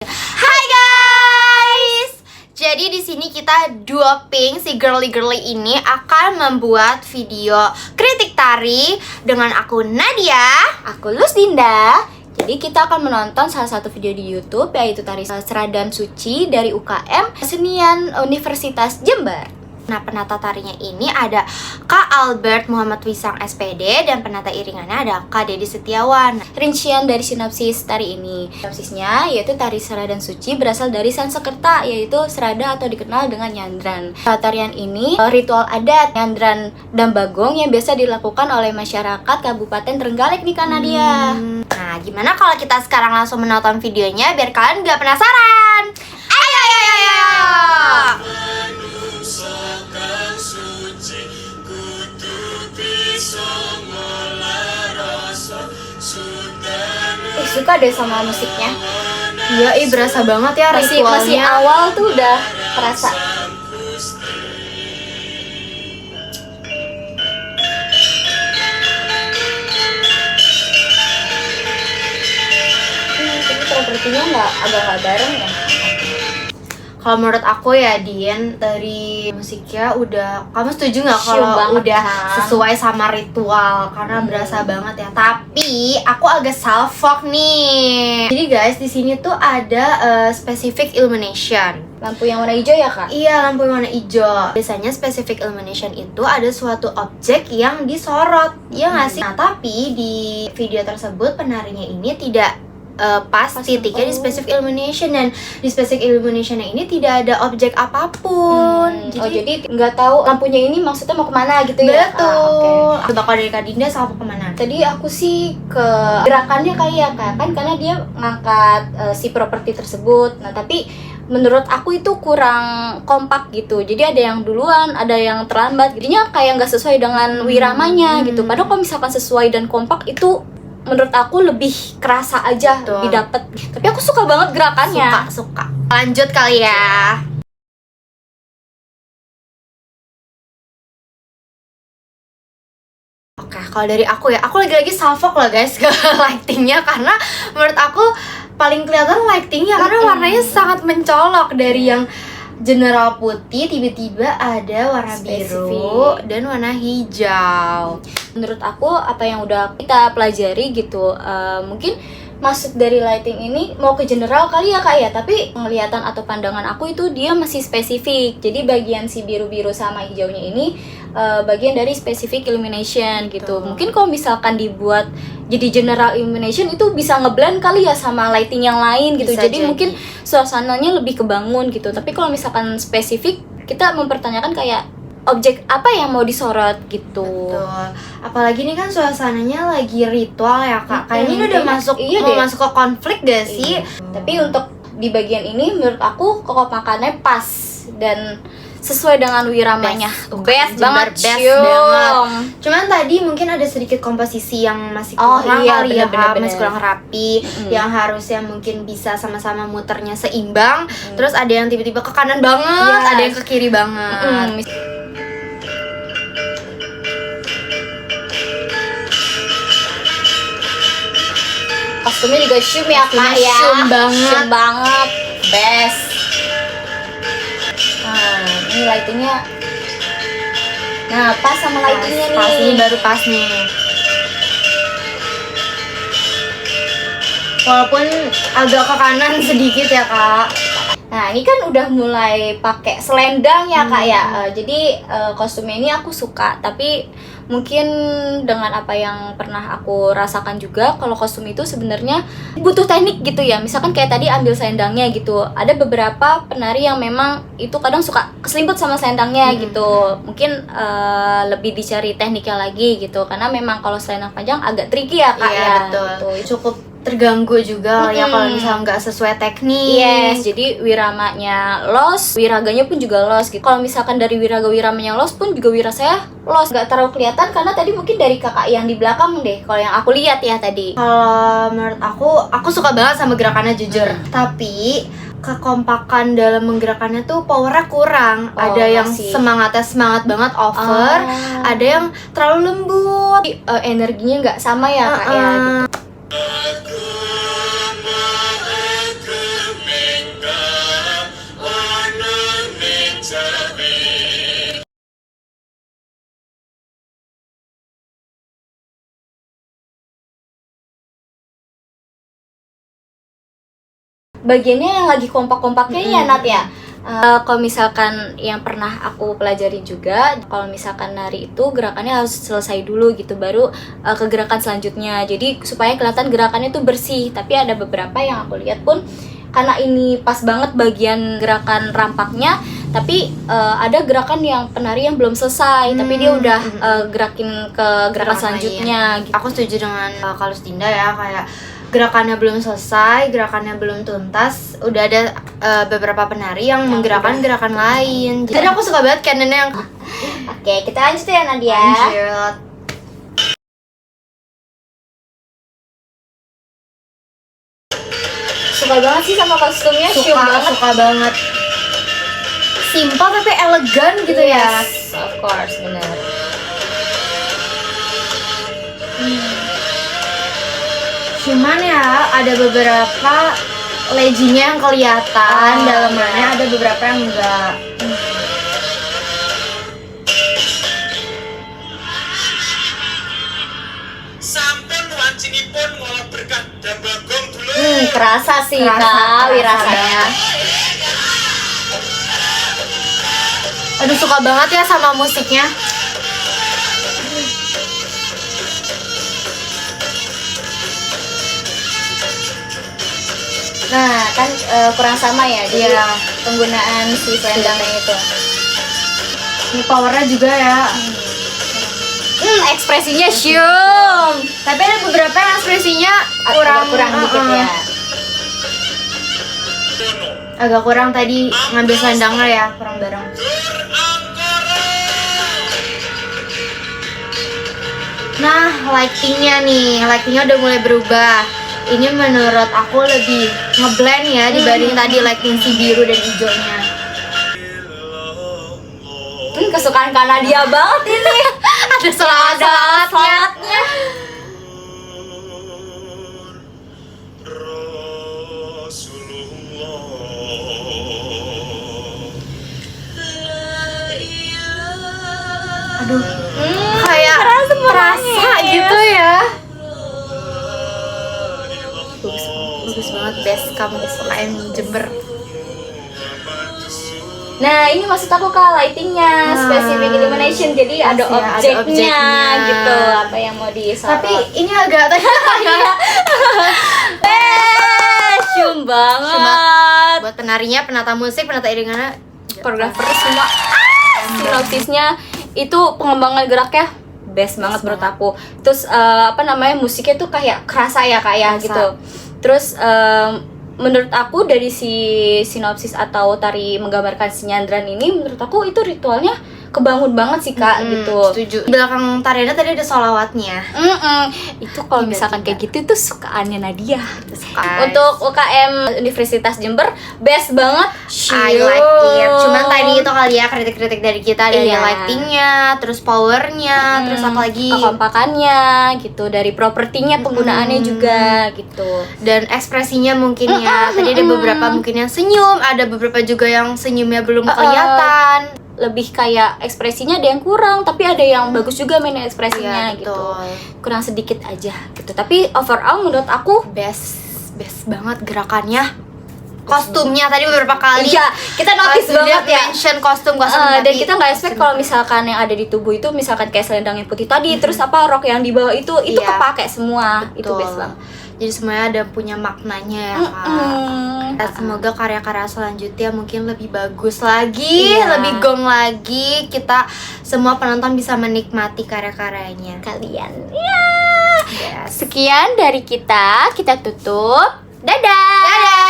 Hai guys. Jadi di sini kita duo pink si girly ini akan membuat video kritik tari dengan aku Nadia, aku Lusdinda. Jadi kita akan menonton salah satu video di YouTube yaitu tari Seradan Suci dari UKM Kesenian Universitas Jember. Nah, penata tarinya ini ada Kak Albert Muhammad Wisang SPD dan penata iringannya ada Kak Dedi Setiawan. Rincian dari sinopsis tari ini. Sinopsisnya yaitu tari Seradan Suci berasal dari Sansekerta, yaitu serada atau dikenal dengan nyandran. Tarian ini ritual adat nyandran dan bagong yang biasa dilakukan oleh masyarakat Kabupaten Trenggalek nih Kak Nadia. Nah, gimana kalau kita sekarang langsung menonton videonya biar kalian gak penasaran? Ayo! Suka deh sama musiknya. Iya, berasa banget ya ritualnya. Masih awal tuh udah terasa. Tapi propertinya agak nggak bareng ya. Kalau menurut aku ya Din, dari musiknya udah, kamu setuju nggak kalau udah sesuai sama ritual? Karena berasa banget ya. Tapi aku agak salfok nih. Jadi guys, di sini tuh ada specific illumination. Lampu yang warna hijau ya Kak? Iya, lampu yang warna hijau. Biasanya specific illumination itu ada suatu objek yang disorot, ya nggak sih? Nah, tapi di video tersebut penarinya ini tidak pas titiknya di specific illumination, dan di specific illumination ini tidak ada objek apapun. Jadi nggak tahu lampunya ini maksudnya mau kemana gitu ya? Betul. Okay. Bakal dari Kak Dinda sama kemana? Tadi aku sih ke gerakannya kali ya Kak, kan karena dia ngangkat si properti tersebut. Nah tapi menurut aku itu kurang kompak gitu. Jadi ada yang duluan, ada yang terlambat. Jadinya kayak nggak sesuai dengan wiramanya gitu. Padahal kalau misalkan sesuai dan kompak itu menurut aku lebih kerasa aja, lebih dapet. Tapi aku suka banget gerakannya. Suka. Lanjut kali ya. Oke, kalau dari aku ya, aku lagi-lagi salfok lah guys ke lightingnya, karena menurut aku paling kelihatan lightingnya karena warnanya sangat mencolok. Dari yang general putih tiba-tiba ada warna biru dan warna hijau. Menurut aku apa yang udah kita pelajari gitu, mungkin maksud dari lighting ini mau ke general kali ya Kak ya, tapi penglihatan atau pandangan aku itu dia masih spesifik. Jadi bagian si biru-biru sama hijaunya ini bagian dari specific illumination gitu. Mungkin kalau misalkan dibuat jadi general illumination itu bisa ngeblend kali ya sama lighting yang lain gitu. Jadi mungkin suasananya lebih kebangun gitu. Tapi kalau misalkan spesifik, kita mempertanyakan kayak objek apa yang mau disorot gitu. Betul. Apalagi ini kan suasananya lagi ritual ya Kak. Kayaknya ini udah masuk masuk ke konflik gak sih? Tapi untuk di bagian ini menurut aku kekompakannya pas dan sesuai dengan wiramanya. Best banget. Cuman tadi mungkin ada sedikit komposisi yang masih kurang kali ya, masih kurang rapi. Yang harusnya mungkin bisa sama-sama muternya seimbang. Terus ada yang tiba-tiba ke kanan banget, ada yang ke kiri banget. Kostumnya juga shoom ya Kak ya. Shoom banget. Best. Ini lightingnya. Nah, pas sama lightingnya nih. Pas, ini baru pas nih. Walaupun agak ke kanan sedikit ya Kak. Nah, ini kan udah mulai pakai selendang ya Kak ya. Jadi kostumnya ini aku suka, tapi mungkin dengan apa yang pernah aku rasakan juga, kalau kostum itu sebenarnya butuh teknik gitu ya. Misalkan kayak tadi ambil selendangnya gitu. Ada beberapa penari yang memang itu kadang suka keselimput sama selendangnya gitu. Mungkin lebih dicari tekniknya lagi gitu. Karena memang kalau selendang panjang agak tricky ya Kak ya. Betul. Gitu. Cukup terganggu juga ya kalau misalnya nggak sesuai teknik. Yes, jadi wiramanya lost, wiraganya pun juga lost gitu. Kalau misalkan dari wiramanya lost pun juga wira saya lost, nggak terlalu kelihatan karena tadi mungkin dari kakak yang di belakang deh. Kalau yang aku lihat ya tadi. Kalau menurut aku suka banget sama gerakannya jujur. Tapi kekompakan dalam menggerakkannya tuh powernya kurang. Ada yang semangat banget over, ada yang terlalu lembut. Energinya nggak sama ya Kak ya gitu. bagiannya yang lagi kompak-kompaknya ya Nat ya. Kalau misalkan yang pernah aku pelajari juga, kalau misalkan nari itu gerakannya harus selesai dulu gitu, baru ke gerakan selanjutnya. Jadi supaya kelihatan gerakannya tuh bersih. Tapi ada beberapa yang aku lihat pun karena ini pas banget bagian gerakan rampaknya, tapi ada gerakan yang penari yang belum selesai, tapi dia udah gerakin ke gerakan selanjutnya. Gitu. Aku setuju dengan kalau Dinda ya, kayak gerakannya belum selesai, gerakannya belum tuntas, udah ada beberapa penari yang menggerakkan gerakan lain. Jadi aku suka banget canonnya yang Oke, kita lanjut ya Nadia. lanjut. Suka banget sih sama kostumnya, syuk banget. Suka banget. Simpel tapi elegan gitu ya. Yes, of course, benar. Cuman ya ada beberapa leginya yang kelihatan, dalamannya ada beberapa yang enggak. Sampun wancingipun ngolah berkah dan bagong dulu. Kerasa sih Kak, wirasanya. Aduh, suka banget ya sama musiknya. Nah, kan kurang sama ya, jadi penggunaan si selendangnya itu. Ini powernya juga ya. Ekspresinya syum. Tapi ada beberapa yang ekspresinya kurang dikit ya. Agak kurang tadi ngambil selendangnya ya, kurang bareng. Nah, lightingnya udah mulai berubah. Ini menurut aku lebih ngeblend ya dibanding tadi lighting si biru dan hijaunya. Kesukaan Kak Nadia banget ini. Ada selat-selatnya. Aduh, kayak terasa gitu ya. Bagus banget, best kamu UKM Jember. Nah, ini maksud aku Kak, lightingnya specific illumination, jadi ada objeknya gitu, apa yang mau disorot. Tapi ini agak tadi syum banget. buat penarinya, penata musik, penata iringannya, Koreografer semua. Sinopsisnya itu pengembangan geraknya best banget menurut aku. Terus musiknya tuh kayak kerasa ya Kak ya gitu. Terus menurut aku dari si sinopsis atau tari menggambarkan si nyandran ini, menurut aku itu ritualnya kebangun banget sih Kak gitu. Setuju. Di belakang tariannya tadi ada sholawatnya. Itu kalau misalkan kayak gitu itu sukaannya Nadia. Suka. Untuk UKM Universitas Jember best banget. I like it. Cuman tadi itu kali ya kritik-kritik dari kita, dari lightingnya, terus powernya, terus apa lagi? Kekompakannya gitu, dari propertinya penggunaannya juga gitu. Dan ekspresinya mungkin ya. Tadi ada beberapa mungkin yang senyum, ada beberapa juga yang senyumnya belum kelihatan. Lebih kayak ekspresinya ada yang kurang, tapi ada yang bagus juga main ekspresinya gitu. Kurang sedikit aja gitu. Tapi overall menurut aku best banget gerakannya. Kostumnya tadi beberapa kali. Iya, kita notice banget ya. Mention kostum dan kita nggak expect kalau misalkan yang ada di tubuh itu misalkan kayak selendang yang putih tadi, terus rok yang di bawah itu kepake semua. Betul. Itu best banget. Jadi semuanya ada punya maknanya ya Kak. Dan semoga karya-karya selanjutnya mungkin lebih bagus lagi, lebih gong lagi. Kita semua penonton bisa menikmati karya-karyanya Kalian. Sekian dari kita tutup. Dadah.